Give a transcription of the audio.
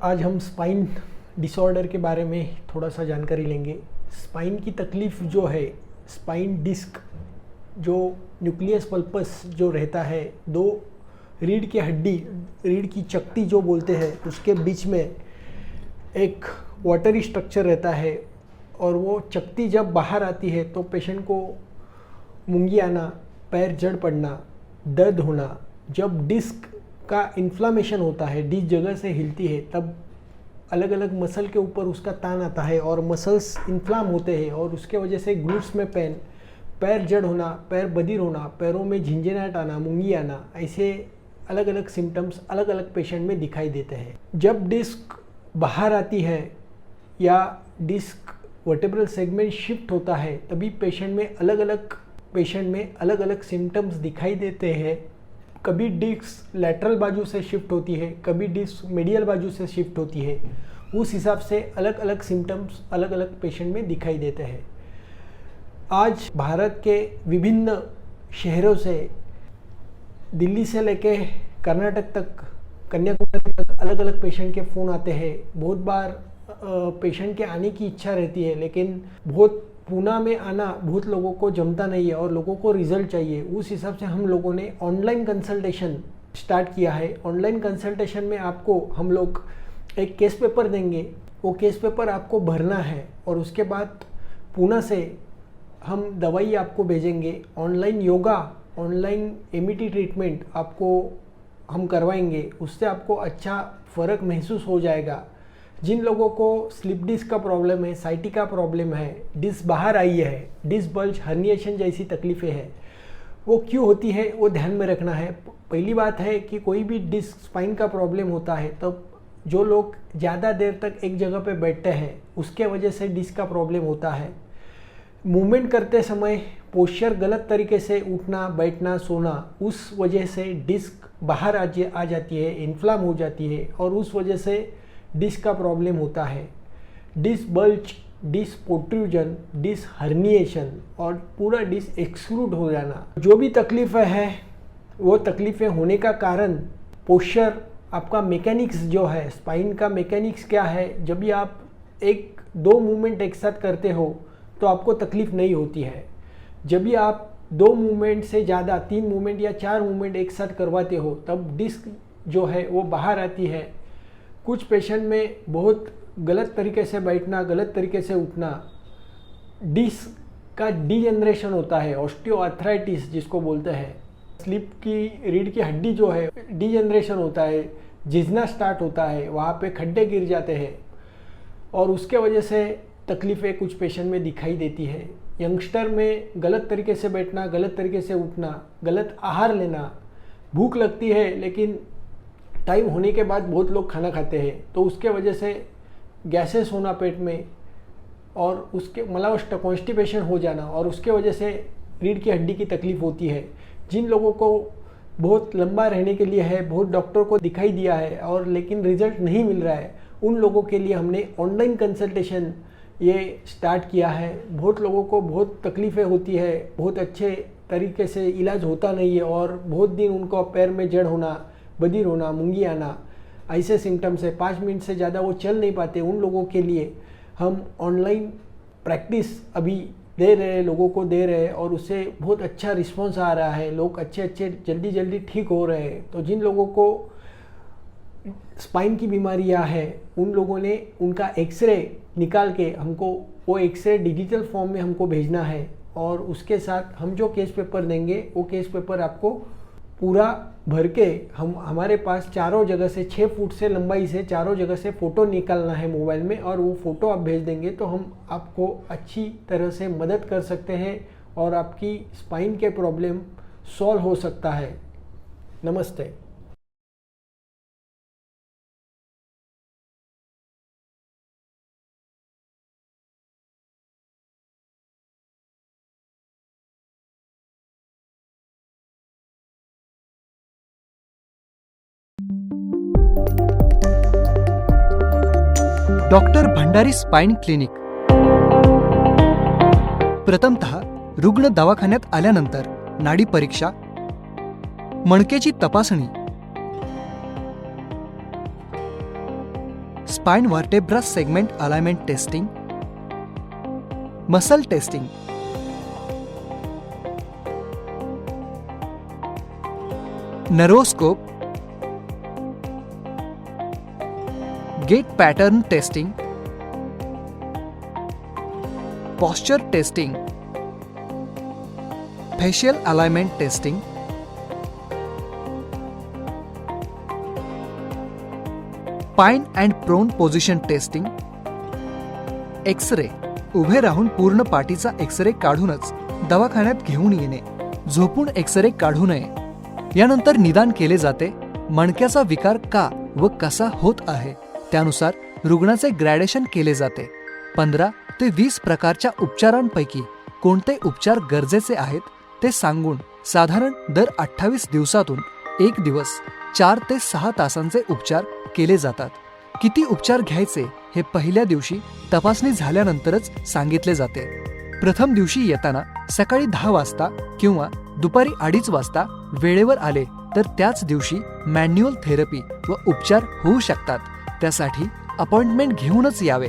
आज हम spine disorder के बारे में थोड़ा सा जानकारी लेंगे। स्पाइन की तकलीफ़ जो है, स्पाइन डिस्क जो न्यूक्लियस पल्पस जो रहता है, दो रीढ़ की हड्डी, रीढ़ की चकती जो बोलते हैं, उसके बीच में एक वाटरी स्ट्रक्चर रहता है और वो चकती जब बाहर आती है तो पेशेंट को मूंगी आना, पैर जड़ पड़ना, दर्द होना, जब डिस्क का इन्फ्लामेशन होता है, डिस्क जगह से हिलती है, तब अलग अलग मसल के ऊपर उसका तान आता है और मसल्स इन्फ्लाम होते हैं और उसके वजह से ग्लूट्स में पेन, पैर जड़ होना, पैर बधिर होना, पैरों में झंझनाहट आना, मूंगी आना, ऐसे अलग अलग सिम्टम्स अलग अलग पेशेंट में दिखाई देते हैं। जब डिस्क बाहर आती है या डिस्क वर्टेब्रल सेगमेंट शिफ्ट होता है, तभी पेशेंट में अलग अलग सिम्टम्स दिखाई देते हैं। कभी डिस्क लैटरल बाजू से शिफ्ट होती है, कभी डिस्क मीडियल बाजू से शिफ्ट होती है। उस हिसाब से अलग अलग सिम्टम्स अलग अलग पेशेंट में दिखाई देते हैं। आज भारत के विभिन्न शहरों से, दिल्ली से लेके कर्नाटक तक, कन्याकुमारी तक अलग अलग पेशेंट के फ़ोन आते हैं। बहुत बार पेशेंट के आने की इच्छा रहती है, लेकिन पूना में आना बहुत लोगों को जमता नहीं है और लोगों को रिजल्ट चाहिए। उस हिसाब से हम लोगों ने ऑनलाइन कंसल्टेशन स्टार्ट किया है। ऑनलाइन कंसल्टेशन में आपको हम लोग एक केस पेपर देंगे, वो केस पेपर आपको भरना है और उसके बाद पूना से हम दवाई आपको भेजेंगे। Online yoga, online Amity treatment आपको हम करवाएंगे, उससे आपको अच्छा फ़र्क महसूस हो जाएगा। जिन लोगों को स्लिप डिस्क का प्रॉब्लम है, साइटी का प्रॉब्लम है, डिस्क बाहर आई है, डिस्क बल्ज, हर्निएशन जैसी तकलीफ़ें हैं, वो क्यों होती है वो ध्यान में रखना है। पहली बात है कि कोई भी डिस्क स्पाइन का प्रॉब्लम होता है तब जो लोग ज़्यादा देर तक एक जगह पे बैठते हैं, उसके वजह से डिस्क का प्रॉब्लम होता है। मूवमेंट करते समय पोस्चर गलत तरीके से उठना, बैठना, सोना, उस वजह से डिस्क बाहर आ जाती है, इन्फ्लाम हो जाती है और उस वजह से डिस्क का प्रॉब्लम होता है। Disc bulge, disc protrusion, disc herniation और पूरा डिस्क एक्सक्लूड हो जाना, जो भी तकलीफ़ें हैं वो तकलीफ़ें होने का कारण पोस्चर, आपका मैकेनिक्स जो है, स्पाइन का मैकेनिक्स क्या है। जब भी आप एक दो मूवमेंट एक साथ करते हो तो आपको तकलीफ़ नहीं होती है। जब भी आप दो मूवमेंट से ज़्यादा, 3 मूवमेंट या 4 मूवमेंट एक साथ करवाते हो, तब डिस्क जो है वो बाहर आती है। कुछ पेशेंट में बहुत गलत तरीके से बैठना, गलत तरीके से उठना, डिस्क का डीजनरेशन होता है, ऑस्टियोआर्थराइटिस जिसको बोलते हैं। स्लिप की रीढ़ की हड्डी जो है, डीजनरेशन होता है, झिझना स्टार्ट होता है, वहाँ पे खड्डे गिर जाते हैं और उसके वजह से तकलीफ़ें कुछ पेशेंट में दिखाई देती है। यंगस्टर में गलत तरीके से बैठना, गलत तरीके से उठना, गलत आहार लेना, भूख लगती है लेकिन टाइम होने के बाद बहुत लोग खाना खाते हैं तो उसके वजह से गैसेस होना पेट में और उसके मलावष्ट, कॉन्स्टिपेशन हो जाना और उसके वजह से रीढ़ की हड्डी की तकलीफ़ होती है। जिन लोगों को बहुत लंबा रहने के लिए है, बहुत डॉक्टर को दिखाई दिया है और लेकिन रिजल्ट नहीं मिल रहा है, उन लोगों के लिए हमने ऑनलाइन कंसल्टेशन ये स्टार्ट किया है। बहुत लोगों को बहुत तकलीफ़ें होती है, बहुत अच्छे तरीके से इलाज होता नहीं है और बहुत दिन उनको पैर में जड़ होना, बधिर होना, मूंगी आना, ऐसे सिम्टम्स है। 5 मिनट से ज़्यादा वो चल नहीं पाते। उन लोगों के लिए हम ऑनलाइन प्रैक्टिस अभी दे रहे हैं, लोगों को दे रहे हैं और उससे बहुत अच्छा रिस्पॉन्स आ रहा है। लोग अच्छे जल्दी ठीक हो रहे हैं। तो जिन लोगों को स्पाइन की बीमारियां हैं, उन लोगों ने उनका एक्सरे निकाल के हमको वो एक्सरे डिजिटल फॉर्म में हमको भेजना है और उसके साथ हम जो केस पेपर देंगे, वो केस पेपर आपको पूरा भर के हमारे पास चारों जगह से 6 फुट से लंबाई से चारों जगह से फ़ोटो निकालना है मोबाइल में और वो फ़ोटो आप भेज देंगे तो हम आपको अच्छी तरह से मदद कर सकते हैं और आपकी स्पाइन के प्रॉब्लम सॉल्व हो सकता है। नमस्ते। Doctor Bhandari spine clinic. प्रथमतः रुग्ण दवाखान्यात आल्यानंतर नाडी परीक्षा, मणकेची तपासणी, spine vertebra segment alignment testing, muscle testing, nervoscope, gait pattern testing, posture testing, facial alignment testing, pine and prone position testing, X-ray, उभे राहून पूर्ण पाठीचा एक्स-रे काढूनच दवाखान्यात घेऊन येणे, झोपून एक्स-रे काढू नये. यानंतर निदान केले जाते मणक्याचा विकार का व कसा होत आहे त्यानुसार रुग्णाचे ग्रॅडेशन केले जाते. 15 ते 20 प्रकारच्या उपचारांपैकी कोणते उपचार गरजेचे आहेत ते सांगून साधारण दर 28 दिवसातून एक दिवस 4 ते 6 तासांचे उपचार केले जातात. किती उपचार घ्यायचे हे पहिल्या दिवशी तपासणी झाल्यानंतरच सांगितले जाते. प्रथम दिवशी येताना सकाळी 10 वाजता किंवा दुपारी 2:30 वाजता वेळेवर आले तर त्याच दिवशी मॅन्युअल थेरपी व उपचार होऊ शकतात. त्यासाठी अपॉइंटमेंट घेऊनच यावे.